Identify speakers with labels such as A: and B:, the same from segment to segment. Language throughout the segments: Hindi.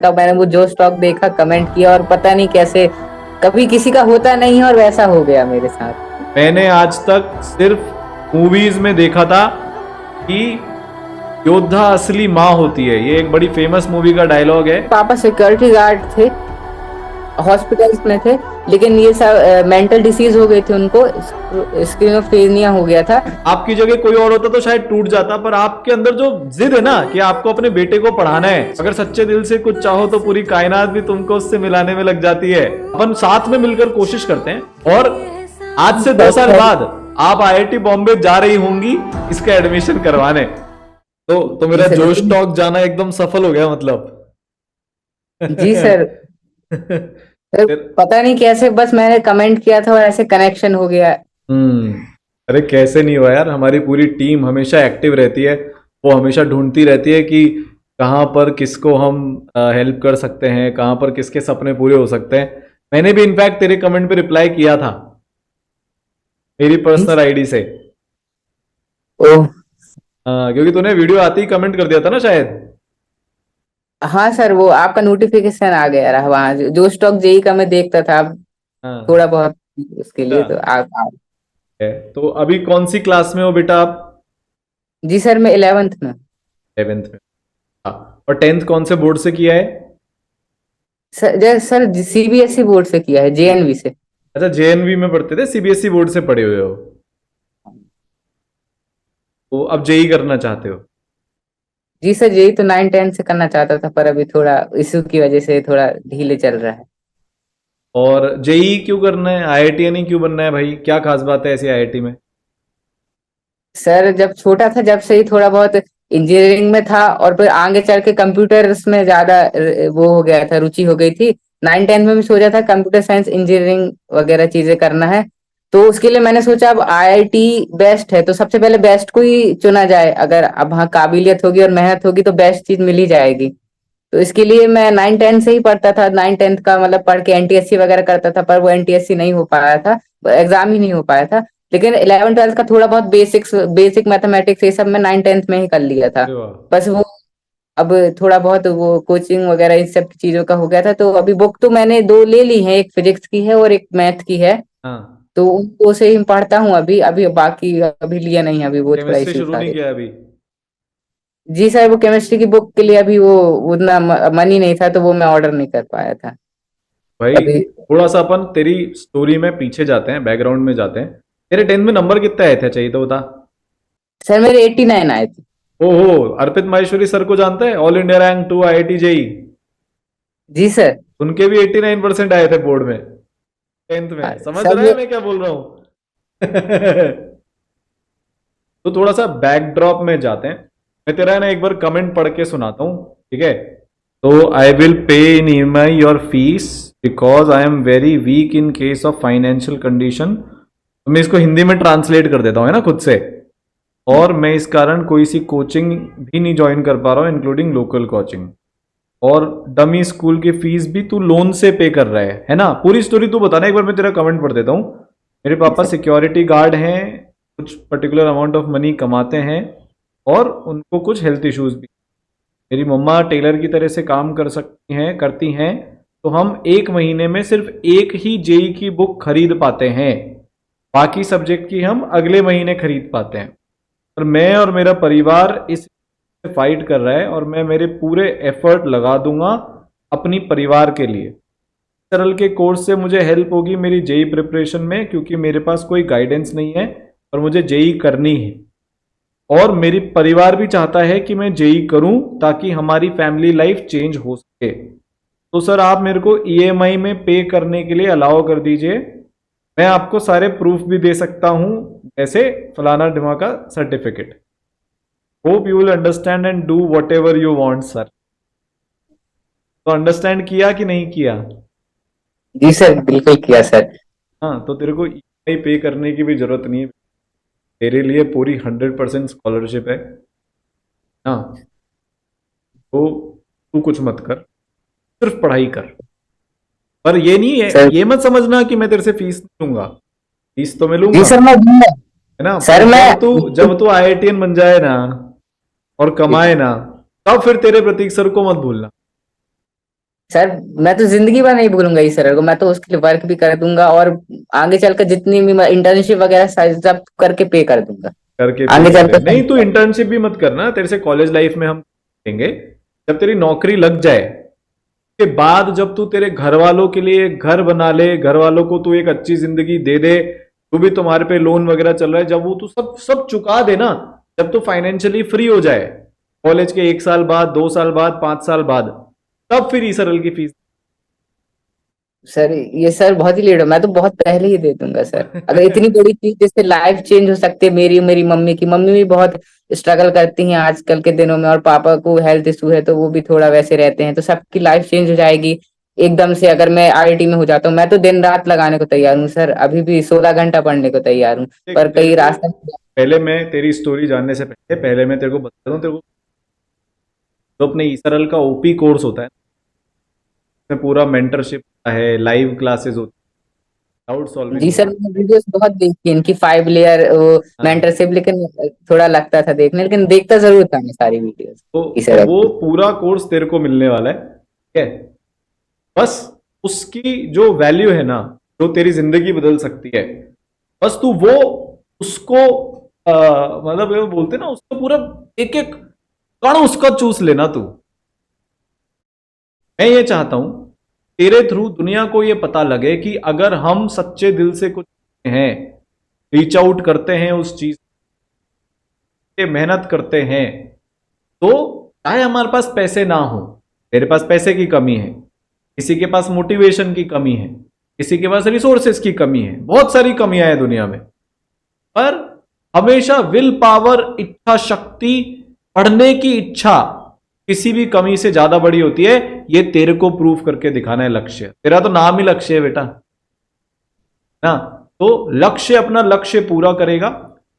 A: का मैंने वो जो स्टॉक देखा, कमेंट किया, और पता नहीं कैसे कभी किसी का होता नहीं है और वैसा हो गया मेरे साथ।
B: मैंने आज तक सिर्फ मूवीज में देखा था कि योद्धा असली माँ होती है। ये एक बड़ी फेमस मूवी का डायलॉग है।
A: पापा सिक्योरिटी गार्ड थे, हॉस्पिटल्स में थे, लेकिन ये सब मेंटल डिसीज हो गई थी उनको, स्किज़ोफ्रेनिया हो गया था।
B: आपकी जगह कोई और होता तो शायद टूट जाता, पर आपके अंदर जो जिद है ना कि आपको अपने बेटे को पढ़ाना है, अगर सच्चे दिल से कुछ चाहो तो पूरी कायनात भी तुमको उससे मिलाने में लग जाती है। अपन साथ में मिलकर कोशिश करते हैं, और आज से 2 साल बाद आप आईआईटी बॉम्बे जा रही होंगी इसका एडमिशन करवाने। तो मेरा जोश टॉक जाना एकदम सफल हो गया मतलब।
A: जी सर। सर पता नहीं कैसे बस मैंने कमेंट किया था और ऐसे कनेक्शन हो गया।
B: अरे कैसे नहीं हुआ यार, हमारी पूरी टीम हमेशा एक्टिव रहती है। वो हमेशा ढूंढती रहती है कि कहाँ पर किसको हम हेल्प कर सकते हैं, कहाँ पर किसके सपने पूरे हो सकते हैं। मैंने भी इनफैक्ट तेरे कमेंट पे रिप्लाई किया था मेरी पर्सनल आईडी से।
A: ओह
B: क्योंकि तूने वीडियो आते ही कमेंट कर दिया था ना शायद।
A: हाँ सर, वो आपका नोटिफिकेशन आ गया रहा वहाँ, जो स्टॉक जेई का मैं देखता था, अब
B: हाँ।
A: थोड़ा बहुत उसके लिए तो आ।
B: तो अभी कौन सी क्लास में हो बेटा आप?
A: जी सर, मैं 11th में।
B: 11th में। हाँ, और 10th कौन से बोर्ड से किया है?
A: सर सीबीएसई बोर्ड से किया है, जेएनवी से।
B: अच्छा, जेएनवी में पढ़ते थे, सीबीएसई बोर्ड से पढ़े हुए हो। तो अब जेई करना चाहते हो?
A: जी सर, जेई तो 9-10 से करना चाहता था, पर अभी थोड़ा इशू की वजह से थोड़ा ढीले चल रहा है।
B: और जेई क्यों करना है, आईआईटी नहीं क्यों बनना है भाई? क्या खास बात है ऐसी आईआईटी में?
A: सर जब छोटा था, जब से ही थोड़ा बहुत इंजीनियरिंग में था, और फिर आगे चल के कंप्यूटर्स में ज्यादा वो हो गया था, रुचि हो गई थी। 9-10 में भी सोचा था कंप्यूटर साइंस इंजीनियरिंग वगैरह चीजें करना है। तो उसके लिए मैंने सोचा अब आईआईटी बेस्ट है, तो सबसे पहले बेस्ट को ही चुना जाए। अगर अब हाँ काबिलियत होगी और मेहनत होगी तो बेस्ट चीज मिल ही जाएगी। तो इसके लिए मैं 9-10 से ही पढ़ता था, 9-10 का मतलब पढ़ के एनटीएससी वगैरह करता था, पर वो एनटीएससी नहीं हो पाया था, एग्जाम ही नहीं हो पाया था। लेकिन 11-12 का थोड़ा बहुत बेसिक मैथमेटिक्स ये सब मैं 9-10 में ही कर लिया था।
B: अरे वाह।
A: बस वो अब थोड़ा बहुत वो कोचिंग वगैरह इन सब चीजों का हो गया था, तो अभी बुक तो मैंने 2 ले ली है, एक फिजिक्स की है और एक मैथ की है।
B: हाँ।
A: तो उनको से ही पढ़ता हूँ अभी अभी बाकी अभी लिया नहीं, अभी वो थोड़ा
B: केमिस्ट्री
A: इशू
B: शुरू
A: था।
B: नहीं किया अभी?
A: जी सर, वो केमिस्ट्री की बुक के लिए अभी वो उतना मनी नहीं था, तो वो मैं ऑर्डर नहीं कर पाया था
B: भाई
A: अभी।
B: थोड़ा सा अपन तेरी स्टोरी में पीछे जाते हैं, बैकग्राउंड में जाते हैं। तेरे 10th में नंबर कितने आए थे, चाहिए तो बता।
A: सर मेरे 89 आए थे।
B: ओहो, अर्पित माहेश्वरी सर को जानता है? All India rank 2 IIT JEE.
A: जी सर।
B: उनके भी 89% आए थे बोर्ड में, 10th में। समझ
A: सर
B: रहा है मैं क्या बोल रहा हूँ? तो थोड़ा सा बैकड्रॉप में जाते हैं। मैं तेरा ना एक बार कमेंट पढ़ के सुनाता हूँ, ठीक है? तो I will pay in EMI your fees because I am very weak in case of financial condition. तो मैं इसको हिंदी में ट्रांसलेट कर देता हूँ, है ना, खुद से। और मैं इस कारण कोई सी कोचिंग भी नहीं ज्वाइन कर पा रहा हूँ, इंक्लूडिंग लोकल कोचिंग। और डमी स्कूल की फीस भी तू लोन से पे कर रहा है ना? पूरी स्टोरी तू बताना, एक बार मैं तेरा कमेंट पढ़ देता हूँ। मेरे पापा सिक्योरिटी गार्ड हैं, कुछ पर्टिकुलर अमाउंट ऑफ मनी कमाते हैं, और उनको कुछ हेल्थ इश्यूज भी। मेरी मम्मा टेलर की तरह से काम कर सकती हैं, करती हैं। तो हम एक महीने में सिर्फ एक ही जेई की बुक खरीद पाते हैं, बाकी सब्जेक्ट की हम अगले महीने खरीद पाते हैं। और मैं और मेरा परिवार इस फाइट कर रहा है, और मैं मेरे पूरे एफर्ट लगा दूंगा अपनी परिवार के लिए। सरल के कोर्स से मुझे हेल्प होगी मेरी जेई प्रिपरेशन में, क्योंकि मेरे पास कोई गाइडेंस नहीं है और मुझे जेई करनी है। और मेरी परिवार भी चाहता है कि मैं जेई करूं ताकि हमारी फैमिली लाइफ चेंज हो सके। तो सर आप मेरे को ईएमआई में पे करने के लिए अलाउ कर दीजिए। मैं आपको सारे प्रूफ भी दे सकता हूं, जैसे फलाना ढिमा का certificate. Hope you will understand and do what ever you want sir. तो अंडरस्टैंड किया कि नहीं किया?
A: जी सर, बिल्कुल किया सर।
B: हाँ, तो तेरे को ईएमआई पे करने की भी जरूरत नहीं है। तेरे लिए पूरी 100% स्कॉलरशिप है। हाँ, तो तू कुछ मत कर, सिर्फ पढ़ाई कर। पर ये नहीं है,
A: सर
B: ये मत समझना कि मैं तेरे से फीस नहीं लूंगा। फीस तो मैं
A: जी
B: लूंगा,
A: सर, मैं
B: है ना?
A: सर
B: पर
A: मैं
B: जब तू आईआईटीएन बन जाए ना और कमाए ना, तब फिर तेरे प्रतीक सर को मत भूलना।
A: सर मैं तो जिंदगी भर नहीं भूलूंगा इस सरल को, मैं तो उसके लिए वर्क भी कर दूंगा और आगे चलकर जितनी भी इंटर्नशिप वगैरह सब करके पे कर दूंगा
B: करके पे
A: आगे
B: करे।
A: चलकर
B: नहीं, तू
A: सब।
B: इंटर्नशिप भी मत करना, तेरे से कॉलेज लाइफ में हम देंगे। जब तेरी नौकरी लग जाए के बाद, जब तू तेरे घर वालों के लिए एक घर बना ले, घर वालों को तू एक अच्छी जिंदगी दे दे, तू भी तुम्हारे पे लोन वगैरह चल रहा है, जब वो तू सब सब चुका दे ना, जब तू फाइनेंशियली फ्री हो जाए, कॉलेज के 1 साल बाद, 2 साल बाद, 5 साल बाद, तब फिर ई सरल की फीस।
A: सर ये सर बहुत ही लेट हो, मैं तो बहुत पहले ही दे दूंगा सर। अगर इतनी बड़ी चीज जिससे लाइफ चेंज हो सकती है मेरी, मेरी मम्मी की, मम्मी भी बहुत स्ट्रगल करती हैं आजकल के दिनों में, और पापा को हेल्थ इशू है तो वो भी थोड़ा वैसे रहते हैं, तो सबकी लाइफ चेंज हो जाएगी एकदम से अगर मैं आईआईटी में हो जाता हूँ। मैं तो दिन रात लगाने को तैयार हूँ सर, अभी भी 16 घंटा पढ़ने को तैयार हूँ।
B: देख,
A: पर
B: तेरे
A: कई
B: को
A: रास्ता।
B: पहले मैं तेरी स्टोरी जानने से पहले, पहले मैं तेरे को बता दूं, तेरे को जो अपने ई सरल का ओपी कोर्स होता है, उसमें पूरा मेंटरशिप होता है, लाइव क्लासेस होती है, डाउट सॉल्विंग
A: जी सर,
B: होता
A: मैंने वीडियोस बहुत देखी इनकी 5 लेयर
B: है। हाँ,
A: मेंटरशिप, लेकिन थोड़ा लगता था देखने, लेकिन देखता जरूर था मैं सारी वीडियोस
B: तो
A: इस
B: वो पूरा कोर्स तेरे को मिलने वाला है, ठीक है। बस उसकी जो वैल्यू है ना, जो तेरी जिंदगी बदल सकती है, बस तू वो उसको मतलब ये बोलते ना, उसको पूरा एक एक कण उसका चूस लेना तू। मैं ये चाहता हूं तेरे थ्रू दुनिया को ये पता लगे कि अगर हम सच्चे दिल से कुछ हैं, रीच आउट करते हैं उस चीज पे, मेहनत करते हैं, तो चाहे हमारे पास पैसे ना हो, तेरे पास पैसे की कमी है, किसी के पास मोटिवेशन की कमी है, किसी के पास रिसोर्सेस की कमी है, बहुत सारी कमियां हैं दुनिया में, पर हमेशा विल पावर, इच्छा शक्ति, पढ़ने की इच्छा किसी भी कमी से ज्यादा बड़ी होती है। ये तेरे को प्रूव करके दिखाना है लक्ष्य। तेरा तो नाम ही लक्ष्य है बेटा, ना? तो लक्ष्य, अपना लक्ष्य पूरा करेगा।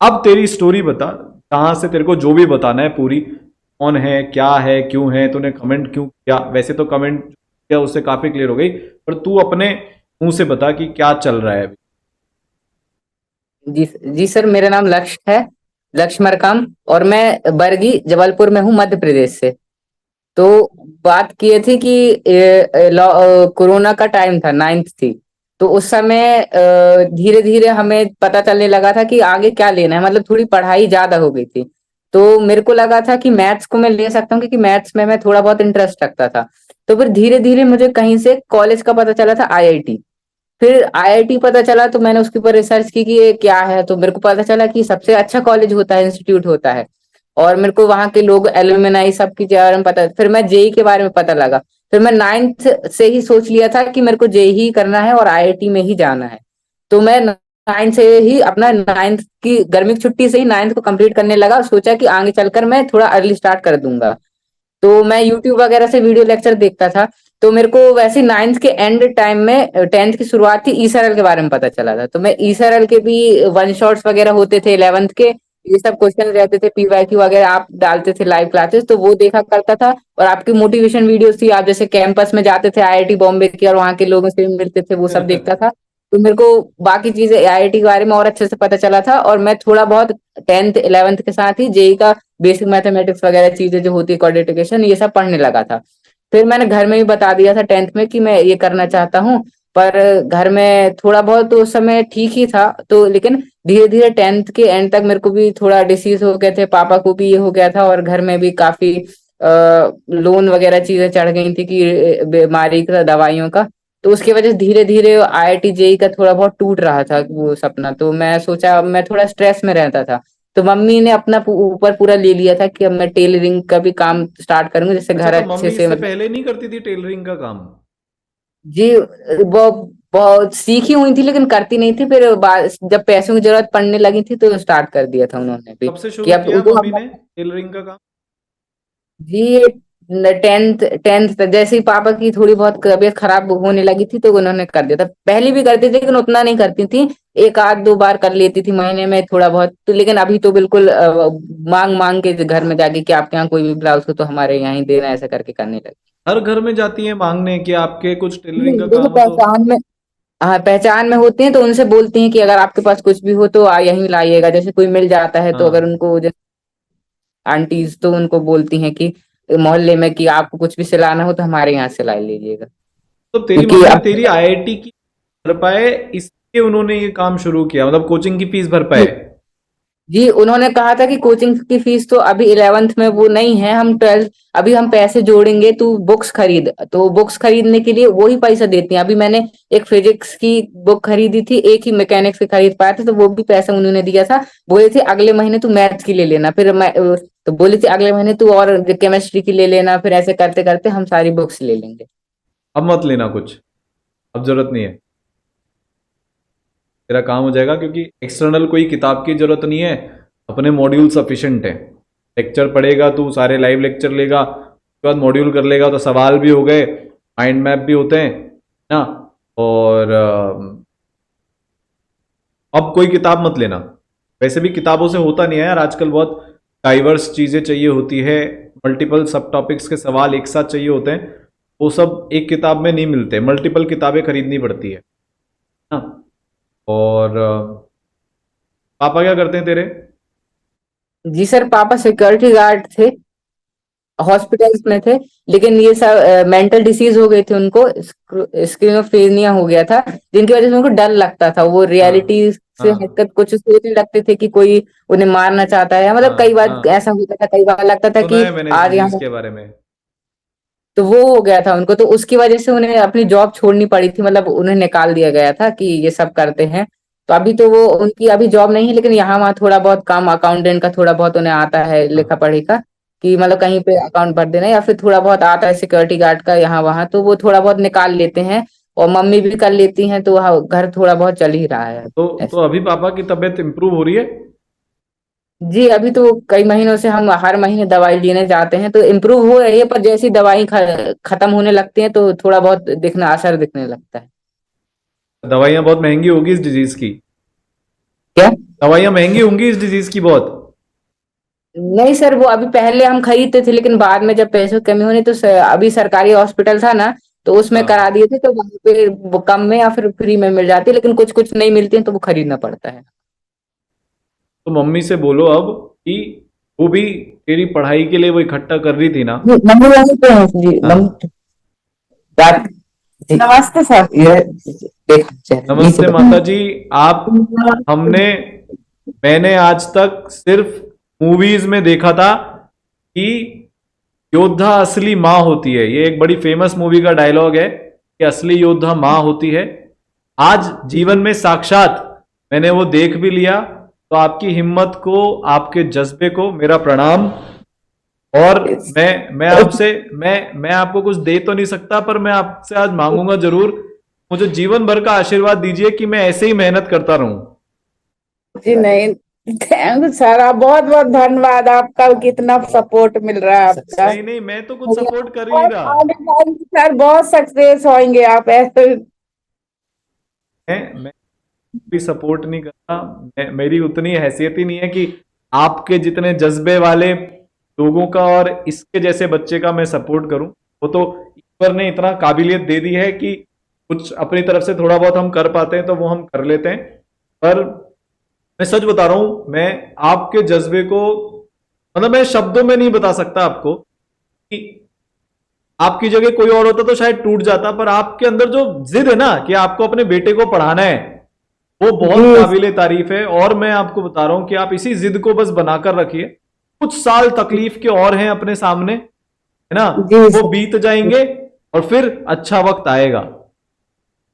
B: अब तेरी स्टोरी बता, कहां से तेरे को जो भी बताना है पूरी, कौन है, क्या है, क्यों है, तूने कमेंट क्यों किया। वैसे तो कमेंट किया उससे काफी क्लियर हो गई, पर तू अपने मुंह से बता कि क्या चल रहा है अभी।
A: जी। जी सर, मेरा नाम लक्ष्य है, लक्ष्य मरकाम, और मैं बरगी जबलपुर में हूँ, मध्य प्रदेश से। तो बात की थी कि कोरोना का टाइम था, 9th थी। तो उस समय धीरे धीरे हमें पता चलने लगा था कि आगे क्या लेना है, मतलब थोड़ी पढ़ाई ज्यादा हो गई थी। तो मेरे को लगा था कि मैथ्स को मैं ले सकता हूँ, क्योंकि मैथ्स में मैं थोड़ा बहुत इंटरेस्ट रखता था। तो फिर धीरे धीरे मुझे कहीं से कॉलेज का पता चला था, आईआईटी। फिर आईआईटी पता चला तो मैंने उसके ऊपर रिसर्च की कि ये क्या है, तो मेरे को पता चला कि सबसे अच्छा कॉलेज होता है, इंस्टीट्यूट होता है। और मेरे को वहां के लोग, एलुमनाई, सबके बारे में पता। फिर मैं जेई के बारे में पता लगा। फिर मैं 9th से ही सोच लिया था कि मेरे को जेई ही करना है और आईआईटी में ही जाना है। तो मैं 9th से ही अपना 9th की गर्मी की छुट्टी से ही 9th को कंप्लीट करने लगा, सोचा कि आगे चलकर मैं थोड़ा अर्ली स्टार्ट कर दूंगा। तो मैं यूट्यूब वगैरह से वीडियो लेक्चर देखता था। तो मेरे को वैसे 9th के एंड टाइम में 10th की शुरुआत थी, ईसरल के बारे में पता चला था। तो मैं ईसरल के भी वन शॉट्स वगैरह होते थे 11th के, ये सब क्वेश्चन रहते थे, पीवाईक्यू वगैरह आप डालते थे लाइव क्लासेस, तो वो देखा करता था। और आपकी मोटिवेशन वीडियोस थी, आप जैसे कैंपस में जाते थे आईआईटी बॉम्बे की और वहाँ के लोगों से मिलते थे, वो सब देखता था। तो मेरे को बाकी चीजें आईआईटी के बारे में और अच्छे से पता चला था। और मैं थोड़ा बहुत 10th 11th के साथ ही जेई का बेसिक मैथमेटिक्स वगैरह चीजें जो होती है, क्वाड्रेटिकेशन, ये सब पढ़ने लगा था। फिर मैंने घर में भी बता दिया था 10th में कि मैं ये करना चाहता हूँ। पर घर में थोड़ा बहुत तो उस समय ठीक ही था, तो लेकिन धीरे धीरे 10th के एंड तक मेरे को भी थोड़ा डिसीज हो गए थे, पापा को भी ये हो गया था, और घर में भी काफी लोन वगैरह चीजें चढ़ गई थी कि बीमारी का, दवाइयों का। तो उसकी वजह से धीरे धीरे आईआईटी जेई का थोड़ा बहुत टूट रहा था वो सपना। तो मैं सोचा, मैं थोड़ा स्ट्रेस में रहता था। तो मम्मी ने अपना ऊपर पूरा ले लिया था कि अब मैं टेलरिंग का भी काम स्टार्ट करूंगी, जिससे
B: अच्छा,
A: घर
B: तो
A: अच्छे
B: मम्मी
A: से
B: इससे
A: मतलब।
B: पहले नहीं करती थी टेलरिंग का काम?
A: जी, वो बहुत सीखी हुई थी लेकिन करती नहीं थी। फिर जब पैसों की जरूरत पड़ने लगी थी तो स्टार्ट कर दिया था उन्होंने भी,
B: कब से
A: कि
B: शुरू
A: अब
B: किया
A: वो
B: मम्मी
A: हम।
B: ने टेलरिंग का काम?
A: जी, 10th 10th तक जैसे ही पापा की थोड़ी बहुत तबीयत खराब होने लगी थी तो उन्होंने कर दिया था। पहले भी करती थी लेकिन उतना नहीं करती थी, एक आध दो बार कर लेती थी महीने में थोड़ा बहुत। तो लेकिन अभी तो बिल्कुल मांग मांग के घर में जाके कि आपके यहाँ कोई भी ब्लाउज हो तो हमारे यहाँ ही देना, ऐसा करके करने लगी।
B: हर घर में जाती हैं मांगने कि आपके कुछ टेलरिंग का
A: देखो
B: काम हो तो।
A: पहचान में, हाँ पहचान में होती हैं तो उनसे बोलती हैं कि अगर आपके पास कुछ भी हो तो यहीं लाइएगा। जैसे कोई मिल जाता है तो अगर
B: हाँ,
A: उनको, जैसे आंटीज, तो उनको बोलती हैं कि मोहल्ले में कि आपको कुछ भी सिलाना हो तो हमारे यहाँ सिलाई लीजिएगा।
B: तो तेरी
A: क्योंकि
B: मम्मी
A: अब
B: तेरी आईआईटी की भर पाए इसलिए उन्होंने ये काम शुरू किया, मतलब कोचिंग की फीस भर पाए?
A: जी उन्होंने कहा था कि कोचिंग की फीस तो अभी 11th में वो नहीं है, हम 12th अभी हम पैसे जोड़ेंगे, तू बुक्स खरीद। तो बुक्स खरीदने के लिए वो ही पैसा देती हैं। अभी मैंने एक फिजिक्स की बुक खरीदी थी, एक ही मैकेनिक्स की खरीद पाया था, तो वो भी पैसा उन्होंने दिया था। बोले थे अगले महीने तू मैथ्स की ले लेना, फिर मैं तो बोले थे अगले महीने तू और केमिस्ट्री की ले लेना, फिर ऐसे करते करते हम सारी बुक्स ले लेंगे।
B: अब मत लेना कुछ, अब जरूरत नहीं है, तेरा काम हो जाएगा, क्योंकि एक्सटर्नल कोई किताब की जरूरत नहीं है, अपने मॉड्यूल सफिशिएंट है। लेक्चर पढ़ेगा तू, सारे लाइव लेक्चर लेगा, उसके बाद मॉड्यूल कर लेगा तो सवाल भी हो गए, माइंड मैप भी होते हैं ना। और अब कोई किताब मत लेना, वैसे भी किताबों से होता नहीं है यार, आजकल बहुत डाइवर्स चीज़ें चाहिए होती है, मल्टीपल सब टॉपिक्स के सवाल एक साथ चाहिए होते हैं, वो सब एक किताब में नहीं मिलते, मल्टीपल किताबें खरीदनी पड़ती है ना। और पापा क्या करते हैं तेरे?
A: जी सर, पापा सिक्योरिटी गार्ड थे, हॉस्पिटल्स में थे। लेकिन ये सब मेंटल डिसीज हो गई थी उनको, स्किज़ोफ्रेनिया हो गया था, जिनकी वजह से उनको डर लगता था। वो
B: हाँ
A: रियलिटी से
B: हाँ
A: हटकर कुछ सोचने लगते थे कि कोई उन्हें मारना चाहता है, मतलब कई
B: हाँ
A: बार
B: हाँ,
A: ऐसा होता था, कई बार लगता था
B: सुना
A: कि
B: है मैंने इस
A: आज
B: डिजीज
A: यहाँ।
B: के बारे में।
A: तो वो हो गया था उनको, तो उसकी वजह से उन्हें अपनी जॉब छोड़नी पड़ी थी, मतलब उन्हें निकाल दिया गया था कि ये सब करते हैं। तो अभी तो वो उनकी अभी जॉब नहीं है, लेकिन यहाँ वहाँ थोड़ा बहुत काम अकाउंटेंट का थोड़ा बहुत उन्हें आता है,
B: हाँ,
A: लिखा पढ़ी का, कि मतलब कहीं पे अकाउंट भर देना, या फिर थोड़ा बहुत आता है सिक्योरिटी गार्ड का यहाँ वहाँ, तो वो थोड़ा बहुत निकाल लेते हैं। और मम्मी भी कर लेती हैं, तो वहाँ घर थोड़ा बहुत चल ही रहा है
B: तो
A: ऐसे।
B: अभी पापा की तबीयत इंप्रूव हो रही है?
A: जी अभी तो कई महीनों से हम हर महीने दवाई लेने जाते हैं, तो इम्प्रूव हो रही है, पर जैसी दवाई खत्म होने लगती है तो थोड़ा बहुत दिखना असर दिखने लगता है।
B: दवाइयाँ बहुत महंगी होगी इस डिजीज की,
A: क्या?
B: दवाइयाँ महंगी होंगी इस डिजीज की बहुत।
A: नहीं सर, वो अभी पहले हम खरीदते थे, लेकिन बाद में जब पैसों की कमी होनी तो अभी सरकारी हॉस्पिटल था ना, तो उसमें करा
B: हाँ,
A: दिए थे, तो वहाँ पे वो कम में या फिर फ्री में मिल जाती है, लेकिन कुछ कुछ नहीं मिलती है तो वो खरीदना पड़ता है।
B: तो मम्मी से बोलो अब कि वो भी तेरी पढ़ाई के लिए वो इकट्ठा कर रही थी ना।
A: जी मम्मी वहीं पे हैं जी,
B: हाँ,
A: मम्मी बात। जी नमस्ते सर, ये देख नीचे
B: नमस्ते माता जी। आप हमने मैंने आज तक सिर्फ मूवीज में देखा था कि योद्धा असली माँ होती है, ये एक बड़ी फेमस मूवी का डायलॉग है कि असली योद्धा माँ होती है। आज जीवन में साक्षात मैंने वो देख भी लिया, तो आपकी हिम्मत को, आपके जज्बे को मेरा प्रणाम। और मैं आपसे मैं आपको कुछ दे तो नहीं सकता, पर मैं आपसे आज मांगूंगा जरूर, मुझे जीवन भर का आशीर्वाद दीजिए कि मैं ऐसे ही मेहनत करता रहूं।
A: जी नहीं, थैंक यू सर, आप बहुत बहुत धन्यवाद, आपका कितना सपोर्ट मिल रहा है आपका।
B: नहीं नहीं, मैं तो कुछ सपोर्ट कर ही नहीं
A: और
B: रहा।
A: आगे जाएंगे सर, बहुत सक्सेस होंगे आप ऐसे।
B: मैं भी सपोर्ट नहीं करता, मेरी उतनी हैसियत ही नहीं है कि आपके जितने जज्बे वाले लोगों का और इसके जैसे बच्चे का मैं सपोर्ट करूं। वो तो ईश्वर ने इतना काबिलियत दे दी है कि कुछ अपनी तरफ से थोड़ा बहुत हम कर पाते हैं तो वो हम कर लेते हैं। पर मैं सच बता रहा हूं, मैं आपके जज्बे को, मतलब मैं शब्दों में नहीं बता सकता आपको कि आपकी जगह कोई और होता तो शायद टूट जाता, पर आपके अंदर जो जिद है ना कि आपको अपने बेटे को पढ़ाना है, वो बहुत
A: जी
B: काबिले तारीफ है। और मैं आपको बता रहा हूं कि आप इसी जिद को बस बनाकर रखिए। कुछ साल तकलीफ के और हैं अपने सामने, है ना,
A: जी
B: वो
A: सर।
B: बीत जाएंगे और फिर अच्छा वक्त आएगा,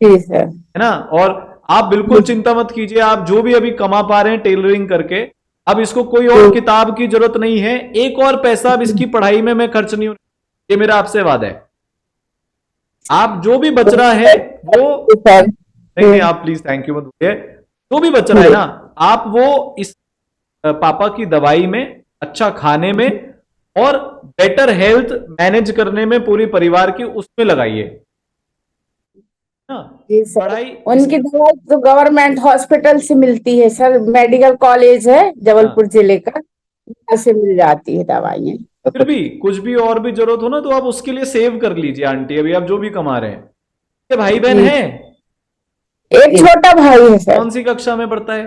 A: जी सर।
B: है ना। और आप बिल्कुल चिंता मत कीजिए, आप जो भी अभी कमा पा रहे हैं टेलरिंग करके, अब इसको कोई और किताब की जरूरत नहीं है, एक और पैसा अब इसकी पढ़ाई में मैं खर्च नहीं होने, ये मेरा आपसे वादा है। आप जो भी बच रहा है वो,
A: सर
B: नहीं नहीं, आप प्लीज थैंक यू मत बोलिए, जो भी बच रहा है ना, आप वो इस पापा की दवाई में, अच्छा खाने में और बेटर हेल्थ मैनेज करने में पूरी परिवार की, उसमें लगाइए ना।
A: जी सर,
B: पढ़ाई
A: उनकी दवाई तो गवर्नमेंट हॉस्पिटल से मिलती है सर, मेडिकल कॉलेज है
B: हाँ,
A: जबलपुर जिले का, वहाँ से मिल जाती है दवाइयाँ।
B: फिर भी कुछ भी और भी जरूरत हो ना तो आप उसके लिए सेव कर लीजिए आंटी, अभी आप जो भी कमा रहे हैं। ये भाई बहन
A: जी,
B: है?
A: एक छोटा भाई है सर,
B: कौन सी कक्षा में पढ़ता है?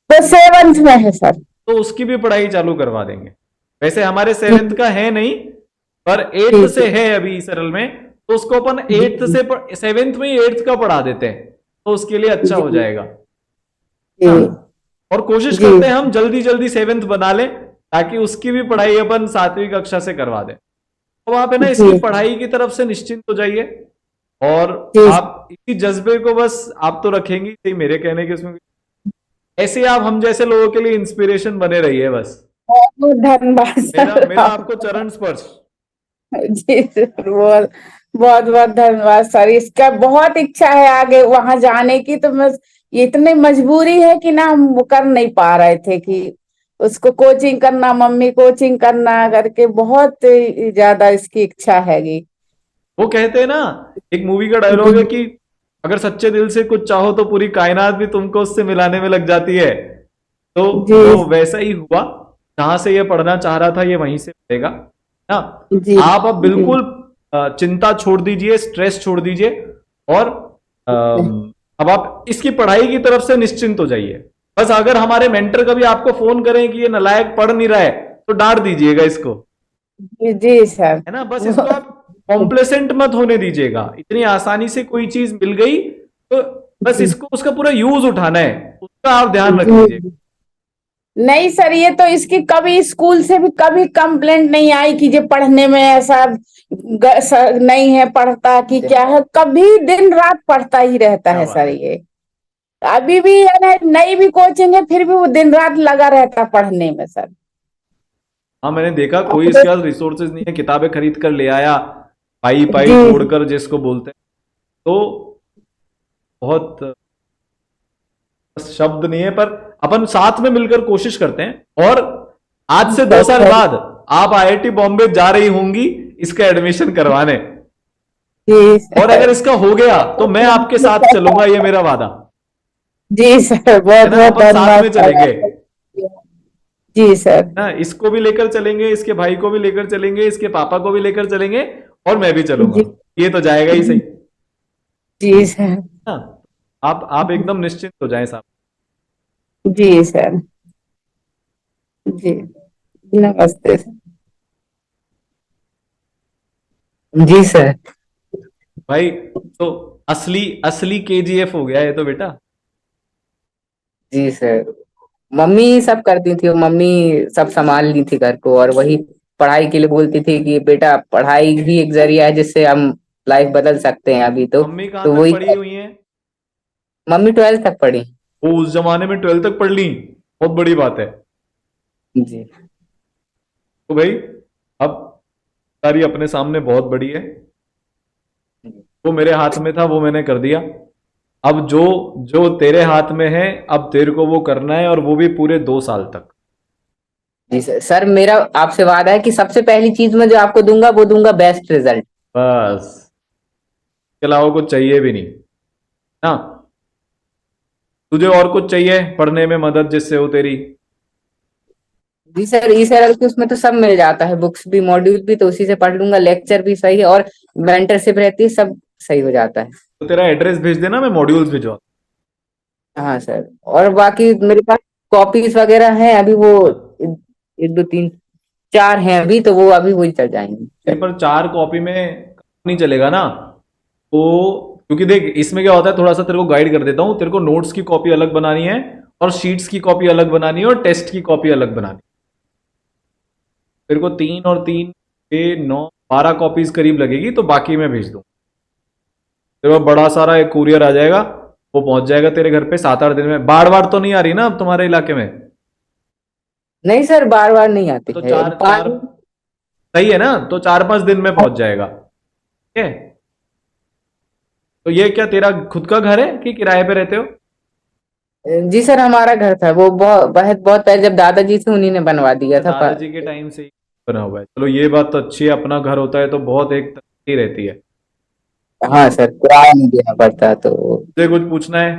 A: वो 7th में है सर।
B: तो उसकी भी पढ़ाई चालू करवा देंगे। वैसे हमारे
A: जी
B: 7th का है नहीं, पर एट्थ
A: ठीक
B: से है अभी सरल में, तो उसको अपन
A: जी
B: एट्थ से सेवेंथ में ही एट्थ का पढ़ा देते हैं, तो उसके लिए अच्छा
A: जी
B: हो जाएगा।
A: जी
B: हाँ, और कोशिश
A: जी
B: करते हैं हम जल्दी जल्दी सेवेंथ बना लें, ताकि उसकी भी पढ़ाई अपन सातवीं कक्षा से करवा दें। तो आप है ना
A: जी
B: इसकी पढ़ाई की तरफ से निश्चिंत हो जाइए, और
A: जी
B: आप इसी जज्बे को बस आप तो रखेंगे ही, मेरे कहने के उसमें ऐसे आप हम जैसे लोगों के लिए इंस्पिरेशन बने रहिए बस।
A: बहुत बहुत धन्यवाद
B: मेरा
A: सर
B: मेरा आपको
A: आपका।
B: चरण स्पर्श।
A: जी सर बहुत बहुत बहुत धन्यवाद सर। इसका बहुत इच्छा है आगे वहां जाने की, तो मैं इतनी मजबूरी है कि ना हम वो कर नहीं पा रहे थे कि उसको कोचिंग करना, मम्मी कोचिंग करना करके बहुत ज्यादा इसकी इच्छा हैगी।
B: वो कहते हैं ना, एक मूवी का डायलॉग है
A: जी
B: कि अगर सच्चे दिल से कुछ चाहो तो पूरी कायनात भी तुमको उससे मिलाने में लग जाती है। तो
A: जी
B: वो वैसा ही हुआ, जहां से ये पढ़ना चाह रहा था ये वहीं से पढ़ेगा ना।
A: जी
B: आप अब
A: जी
B: बिल्कुल चिंता छोड़ दीजिए, स्ट्रेस छोड़ दीजिए, और अब आप इसकी पढ़ाई की तरफ से निश्चिंत हो जाइए। बस अगर हमारे मेंटर कभी आपको फोन करें कि ये नालायक पढ़ नहीं रहा है, तो डांट दीजिएगा इसको,
A: जी जी सर।
B: है ना। बस इसको आप
A: वो-
B: कॉम्प्लेसेंट मत होने दीजिएगा, इतनी आसानी से कोई चीज मिल गई तो बस
A: जी
B: इसको उसका पूरा यूज उठाना है, उसका आप ध्यान रख लीजिए।
A: जी नहीं सर, ये तो इसकी कभी स्कूल से भी कभी कंप्लेंट नहीं आई कि जो पढ़ने में ऐसा नहीं है, पढ़ता कि क्या है। कभी दिन रात पढ़ता ही रहता
B: क्या
A: है
B: बात
A: सर
B: है।
A: ये। अभी भी है ना, नई भी कोचिंग है फिर भी वो दिन रात लगा रहता पढ़ने में सर।
B: हाँ, मैंने देखा कोई
A: अब तो
B: इसके पास रिसोर्सेज नहीं है, किताबें खरीद कर ले आया, पाई पाई
A: जी
B: जोड़कर जिसको बोलते हैं, तो बहुत शब्द नहीं है, पर अपन साथ में मिलकर कोशिश करते हैं। और आज से 2 साल
A: सर,
B: बाद आप आईआईटी बॉम्बे जा रही होंगी इसका एडमिशन करवाने,
A: जी
B: और अगर
A: सर।
B: इसका हो गया तो मैं आपके साथ चलूंगा, ये मेरा वादा
A: जी सर
B: है
A: बहुत
B: ना।
A: बहुत
B: अपन साथ
A: धन्यवाद
B: में
A: सर
B: चलेंगे
A: आपका। जी सर।
B: ना, इसको भी लेकर चलेंगे, इसके भाई को भी लेकर चलेंगे, इसके पापा को भी लेकर चलेंगे, और मैं भी चलूंगा,
A: जी
B: ये तो जाएगा ही सही
A: जी सर।
B: ना। आप एकदम निश्चिंत हो जाएं साहब।
A: जी सर। जी नमस्ते सर। जी सर।
B: भाई, तो असली असली केजीएफ हो गया ये तो बेटा।
A: जी सर। मम्मी सब करती थी, मम्मी सब संभाल ली थी घर को, और वही पढ़ाई के लिए बोलती थी कि बेटा पढ़ाई ही एक जरिया है जिससे हम लाइफ बदल सकते हैं अभी
B: मम्मी कहाँ
A: तो
B: तक
A: वही।
B: पढ़ी हुई हैं?
A: मम्मी 12th तक पढ़ी।
B: वो उस जमाने में 12th तक पढ़ ली, बहुत बड़ी बात है।
A: जी
B: तो भाई, अब सारी अपने सामने बहुत बड़ी है, वो मेरे हाथ में था वो मैंने कर दिया। अब जो जो तेरे हाथ में है, अब तेरे को वो करना है, और वो भी पूरे 2 साल तक।
A: जी सर। सर मेरा आपसे वादा है कि सबसे पहली चीज मैं जो आपको दूंगा वो दूंगा बेस्ट रिजल्ट।
B: बस, इसके अलावा कुछ चाहिए भी नहीं ना। तुझे और कुछ चाहिए पढ़ने में मदद जिससे हो तेरी?
A: जी सर, ई सर की उसमें तो सब मिल जाता है, बुक्स भी मॉड्यूल भी, तो उसी से पढ़ लूंगा। लेक्चर भी सही है और मेंटरशिप रहती है, सब सही हो जाता है।
B: तो तेरा एड्रेस भेज देना, मैं मॉड्यूल्स भिजवा।
A: हाँ सर। और बाकी मेरे पास कॉपीज वगैरह हैं अभी, वो
B: हाँ,
A: एक दो तीन चार हैं अभी, तो वो अभी वही चल जाएंगे
B: नहीं,
A: सर।
B: पर 4 कॉपी में काम नहीं चलेगा ना। तो क्योंकि देख, इसमें क्या होता है, थोड़ा सा तेरे को गाइड कर देता हूँ। तेरे को नोट्स की कॉपी अलग बनानी है, और शीट्स की कॉपी अलग बनानी है, और टेस्ट की कॉपी अलग बनानी है। तेरे को 3 और 3 6 9 12 कॉपीज करीब लगेगी, तो बाकी मैं भेज दूँ। तेरे को बड़ा सारा एक कुरियर आ जाएगा, वो पहुंच जाएगा तेरे घर पे 7 8 दिन में। बाढ़ बाढ़ तो नहीं आ रही ना अब तुम्हारे इलाके में?
A: नहीं सर, बार बार नहीं आती
B: तो
A: है
B: चार चार
A: पानी।
B: सही है ना, तो 4 5 दिन में पहुंच जाएगा, ठीक है। तो ये क्या तेरा खुद का घर है कि किराए पे रहते हो?
A: जी सर, हमारा घर था वो, बहुत बहुत बहुत पहले जब दादाजी थे उन्हीं ने बनवा दिया
B: अच्छा,
A: था
B: दादाजी के टाइम से ही बना हुआ है। चलो, ये बात तो अच्छी है, अपना घर होता है तो बहुत एक तरक्की रहती है।
A: हाँ सर, किराया नहीं देना पड़ता तो।
B: तुझे कुछ पूछना है?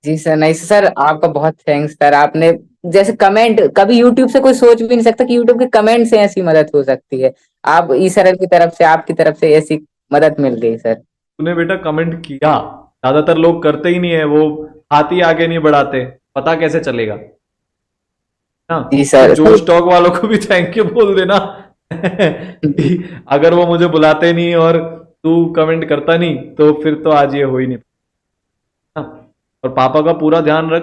A: जी सर। नहीं सर, आपका बहुत थैंक्स सर। आपने जैसे कमेंट, कभी यूट्यूब से कोई सोच भी नहीं सकता कि यूट्यूब के कमेंट से ऐसी मदद हो सकती है। आप ई सरल की तरफ से, आपकी तरफ से ऐसी मदद मिल गई सर।
B: तूने बेटा कमेंट किया, ज्यादातर लोग करते ही नहीं है, वो हाथ ही आगे नहीं बढ़ाते, पता कैसे चलेगा ना।
A: जी
B: तो
A: सर।
B: जो स्टॉक वालों को भी थैंक यू बोल देना कि अगर वो मुझे बुलाते नहीं और तू कमेंट करता नहीं तो फिर तो आज ये हो ही नहीं पाता। और पापा का पूरा ध्यान रख,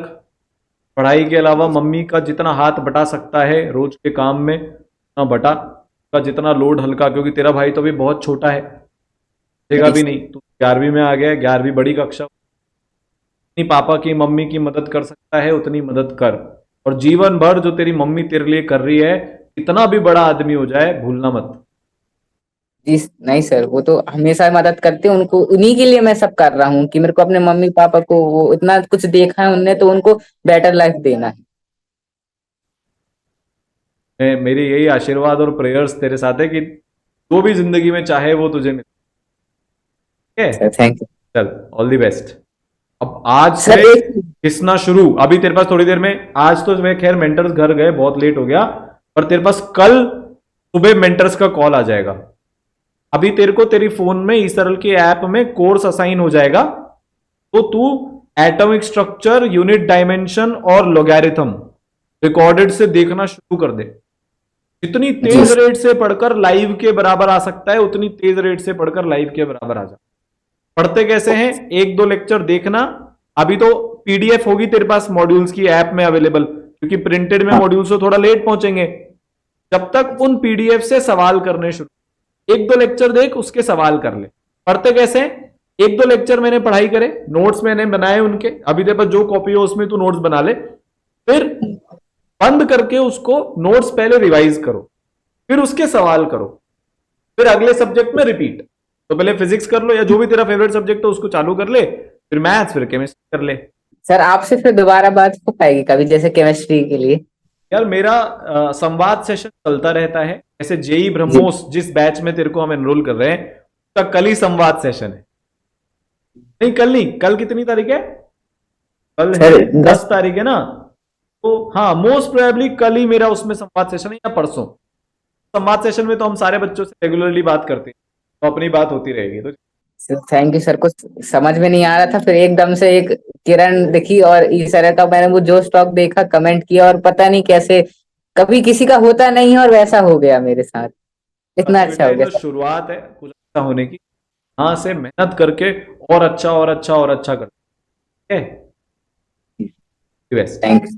B: पढ़ाई के अलावा मम्मी का जितना हाथ बटा सकता है रोज के काम में उतना बटा, का जितना लोड हल्का, क्योंकि तेरा भाई तो अभी बहुत छोटा है, देगा
A: जी
B: भी
A: सर।
B: नहीं, तू 11वीं में आ गया है, 11वीं बड़ी कक्षा, जितनी पापा की मम्मी की मदद कर सकता है उतनी मदद कर। और जीवन भर जो तेरी मम्मी तेरे लिए कर रही है, इतना भी बड़ा आदमी हो जाए भूलना मत।
A: जी नहीं सर, वो तो हमेशा मदद करते हैं, उनको उन्हीं के लिए मैं सब कर रहा हूँ कि मेरे को अपने मम्मी पापा को वो इतना कुछ देखा है उनने, तो उनको बेटर लाइफ देना है।
B: मेरी यही आशीर्वाद और प्रेयर्स तेरे साथ है कि जो भी जिंदगी में चाहे वो तुझे मिले। ठीक
A: सर
B: है,
A: थैंक यू।
B: चल ऑल द बेस्ट। अब आज
A: सर
B: से
A: एक।
B: घिसना शुरू, अभी तेरे पास थोड़ी देर में, आज तो मैं खैर मेंटर्स घर गए, बहुत लेट हो गया, पर तेरे पास कल सुबह मेंटर्स का कॉल आ जाएगा। अभी तेरे को तेरी फोन में ईसरल के ऐप में कोर्स असाइन हो जाएगा, तो तू एटॉमिक स्ट्रक्चर, यूनिट डायमेंशन और लॉगरिथम रिकॉर्डेड से देखना शुरू कर दे। जितनी
A: जी
B: तेज रेट से पढ़कर लाइव के बराबर आ सकता है उतनी तेज रेट से पढ़कर लाइव के बराबर आ जा। पढ़ते कैसे हैं, एक दो लेक्चर देखना। अभी तो पीडीएफ होगी तेरे पास मॉड्यूल्स की ऐप में अवेलेबल, क्योंकि प्रिंटेड में
A: हाँ।
B: मॉड्यूल्स तो थोड़ा लेट पहुंचेंगे। जब तक उन पीडीएफ से सवाल करने शुरू, एक दो लेक्चर देख, उसके सवाल कर ले। पढ़ते कैसे, एक दो लेक्चर मैंने पढ़ाई करे, नोट्स मैंने बनाए उनके, अभी तेरे पास जो कॉपी हो उसमें तू नोट्स बना ले, फिर बंद करके उसको नोट्स पहले रिवाइज करो, फिर उसके सवाल करो, फिर अगले सब्जेक्ट में रिपीट। तो पहले फिजिक्स कर लो या जो भी तेरा फेवरेट सब्जेक्ट है उसको चालू कर ले, फिर मैथ्स, फिर केमिस्ट्री कर ले।
A: सर आपसे फिर दोबारा बात हो पाएगी कभी, जैसे केमिस्ट्री के लिए?
B: यार मेरा संवाद सेशन चलता रहता है, जैसे जेई
A: जी
B: ब्रह्मोस जिस बैच में तेरे को हम एनरोल कर रहे हैं, उसका कल ही संवाद सेशन है। नहीं कल नहीं, कल कितनी तारीख है, कल है
A: सर।
B: 10 तारीख है ना, तो हाँ मोस्ट प्रोबेबली कल ही मेरा उसमें संवाद सेशन है या परसों। संवाद सेशन में तो हम सारे बच्चों से रेगुलरली बात करते हैं, तो अपनी बात होती रहेगी। तो
A: सर थैंक यू सर, कुछ समझ में नहीं आ रहा था, फिर एकदम से एक किरण दिखी और इस तरह का मैंने वो जो स्टॉक देखा, कमेंट किया, और पता नहीं कैसे कभी किसी का होता नहीं है और वैसा हो गया मेरे साथ। इतना
B: बाकी
A: अच्छा
B: बेटा
A: हो
B: ये
A: गया
B: तो
A: सर।
B: शुरुआत है कुछ अच्छा होने की, यहां से मेहनत करके और अच्छा और अच्छा और अच्छा कर, ठीक है, बेस्ट।
A: Thank you.